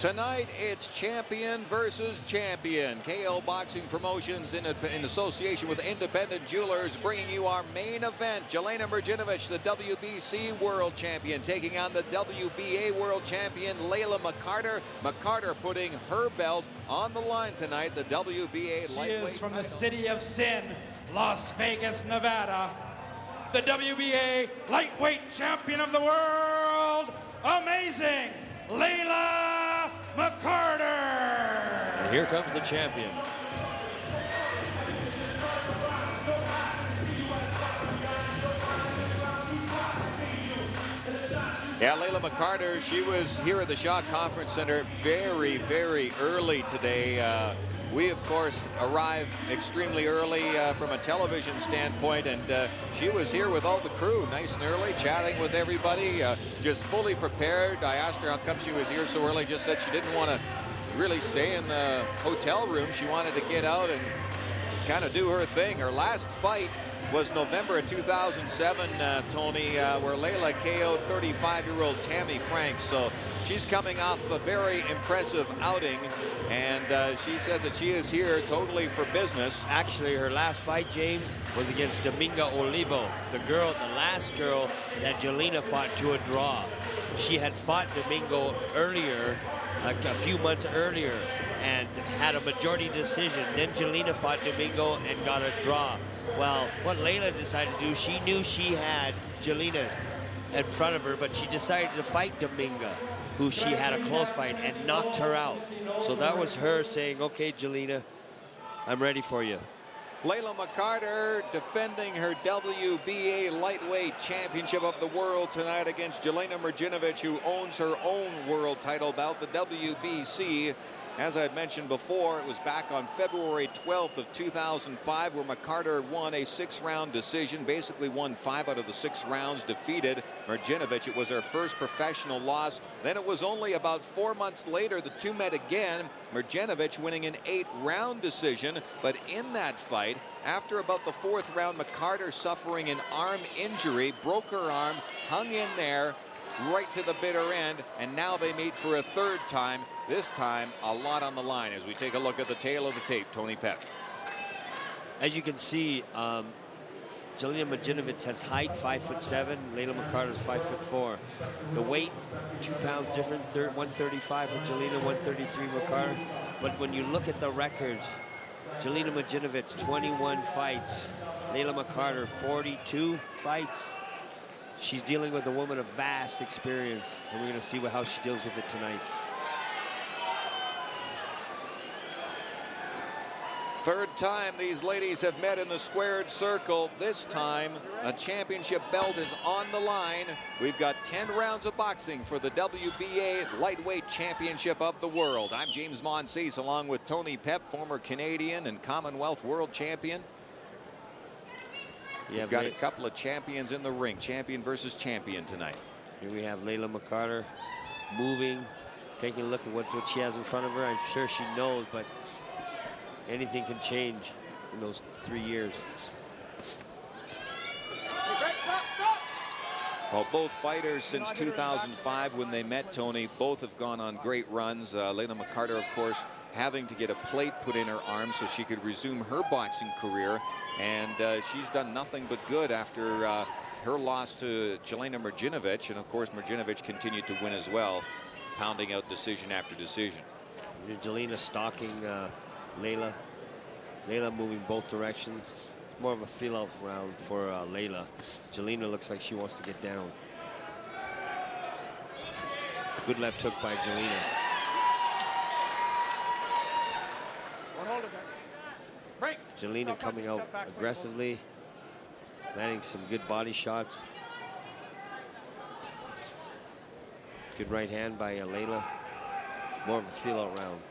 Tonight, it's champion versus champion. KO Boxing Promotions in association with Independent Jewelers bringing you our main event. Jelena Mrdjenovich, the WBC World Champion, taking on the WBA World Champion, Layla McCarter. McCarter putting her belt on the line tonight, the WBA lightweight She is from title. the city of sin, Las Vegas, Nevada. The WBA lightweight champion of the world, amazing, Layla McCarter. And here comes the champion. Yeah, Layla McCarter, she was here at the Shaw Conference Center very, very early today. We, of course, arrived extremely early from a television standpoint, and she was here with all the crew, nice and early, chatting with everybody, just fully prepared. I asked her how come she was here so early, just said she didn't want to really stay in the hotel room. She wanted to get out and kind of do her thing. Her last fight was November of 2007, Tony, where Layla KO'd 35-year-old Tammy Franks. So she's coming off a very impressive outing, and she says that she is here totally for business. Actually, her last fight, James, was against Dominga Olivo, the last girl that Jelena fought to a draw. She had fought Domingo earlier, like a few months earlier, and had a majority decision. Then Jelena fought Domingo and got a draw. Well, what Layla decided to do, she knew she had Jelena in front of her, but she decided to fight Dominga, who she had a close fight, and knocked her out. So that was her saying, okay, Jelena, I'm ready for you. Layla McCarter defending her WBA lightweight championship of the world tonight against Jelena Mrdjenovich, who owns her own world title bout, the WBC. As I had mentioned before, it was back on February 12th of 2005 where McCarter won a 6-round decision, basically won 5 out of the 6 rounds, defeated Mrdjenovich. It was her first professional loss. Then it was only about 4 months later the two met again, Mrdjenovich winning an 8-round decision. But in that fight, after about the 4th round, McCarter suffering an arm injury, broke her arm, hung in there right to the bitter end, and now they meet for a 3rd time. This time, a lot on the line as we take a look at the tail of the tape. Tony Pep. As you can see, Jelena Mrdjenovich has height, 5'7". Layla McCarter's 5'4". The weight, 2 pounds different, 135 for Jelena, 133 McCarter. But when you look at the records, Jelena Mrdjenovich, 21 fights. Layla McCarter, 42 fights. She's dealing with a woman of vast experience, and we're going to see how she deals with it tonight. 3rd time these ladies have met in the squared circle. This time, a championship belt is on the line. We've got 10 rounds of boxing for the WBA lightweight championship of the world. I'm James Monsees, along with Tony Pep, former Canadian and Commonwealth world champion. We've got a couple of champions in the ring, champion versus champion tonight. Here we have Layla McCarter moving, taking a look at what she has in front of her. I'm sure she knows, but anything can change in those 3 years. Well, both fighters since 2005 when they met, Tony, both have gone on great runs. Layla McCarter, of course, having to get a plate put in her arm so she could resume her boxing career. And she's done nothing but good after her loss to Jelena Mrdjenovich. And, of course, Mrdjenovich continued to win as well, pounding out decision after decision. Jelena stalking Layla. Layla moving both directions. More of a feel-out round for Layla. Jelena looks like she wants to get down. Good left hook by Jelena. Jelena coming out aggressively, landing some good body shots. Good right hand by Layla. More of a feel-out round.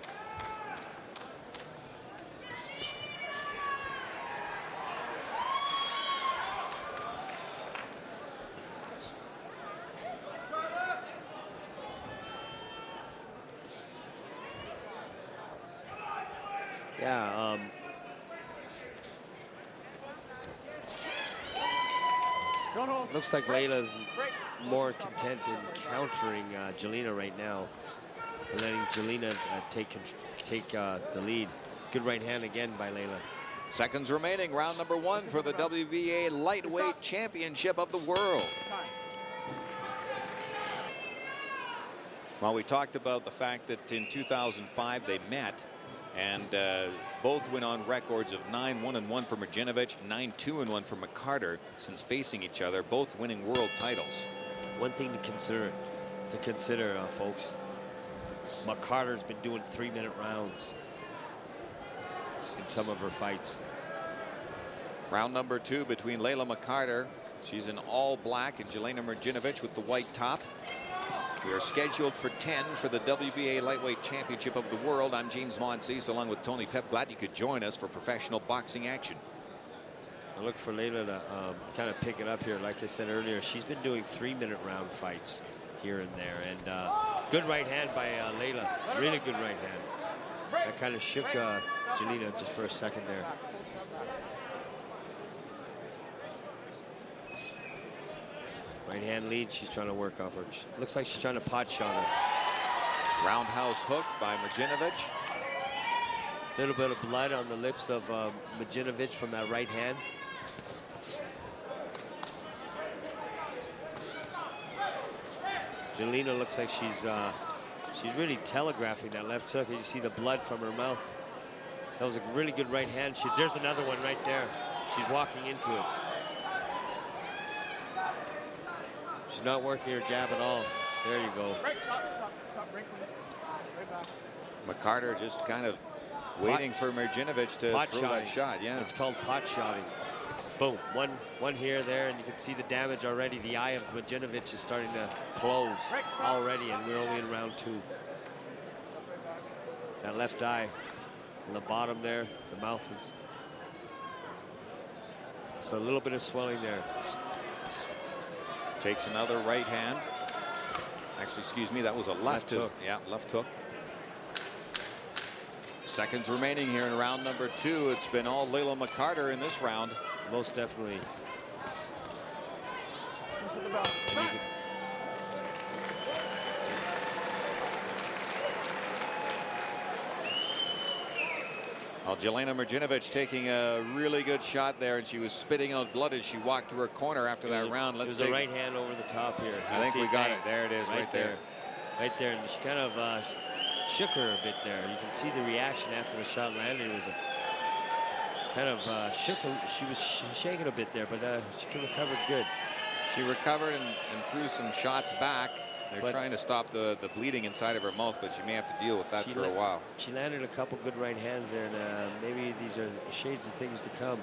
Yeah, looks like Layla's more content in countering Jelena right now. letting Jelena take the lead. Good right hand again by Layla. Seconds remaining, round number 1 for the WBA Lightweight Championship of the World. Well, we talked about the fact that in 2005 they met, and both went on records of 9-1-1 for Mrdjenovich, 9-2-1 for McCarter since facing each other, both winning world titles. One thing to consider, folks, McCarter's been doing 3-minute rounds in some of her fights. Round number 2 between Layla McCarter, she's in all black, and Jelena Mrdjenovich with the white top. We are scheduled for 10 for the WBA Lightweight Championship of the World. I'm James Monsees along with Tony Pep. Glad you could join us for professional boxing action. I look for Layla to kind of pick it up here. Like I said earlier, she's been doing 3-minute round fights here and there. And good right hand by Layla. Really good right hand. That kind of shook Jelena just for a second there. Right hand lead, she's trying to work off her. Looks like she's trying to pot shot her. Roundhouse hook by Mrdjenovich. A little bit of blood on the lips of Mrdjenovich from that right hand. Jelena looks like she's really telegraphing that left hook. You see the blood from her mouth. That was a really good right hand. There's another one right there. She's walking into it. She's not working her jab at all. There you go. McCarter just kind of waiting for Mrdjenovich to throw that shot. Yeah, it's called pot shotting. Boom, one here, there, and you can see the damage already. The eye of Mrdjenovich is starting to close already, and we're only in round 2. That left eye on the bottom there, the mouth is. So a little bit of swelling there. Takes another right hand. Actually, excuse me, that was a left hook. Yeah, left hook. Seconds remaining here in round number 2. It's been all Layla McCarter in this round. Most definitely. Well, Jelena Mrdjenovich taking a really good shot there, and she was spitting out blood as she walked to her corner after that round. Let's take a right hand over the top here. I think we got it. There it is, right there. Right there, and she kind of shook her a bit there. You can see the reaction after the shot landed. It was kind of shook her. She was shaking a bit there, but she recovered good. She recovered and threw some shots back. They're trying to stop the bleeding inside of her mouth, but she may have to deal with that for a while. She landed a couple good right hands there, and maybe these are shades of things to come.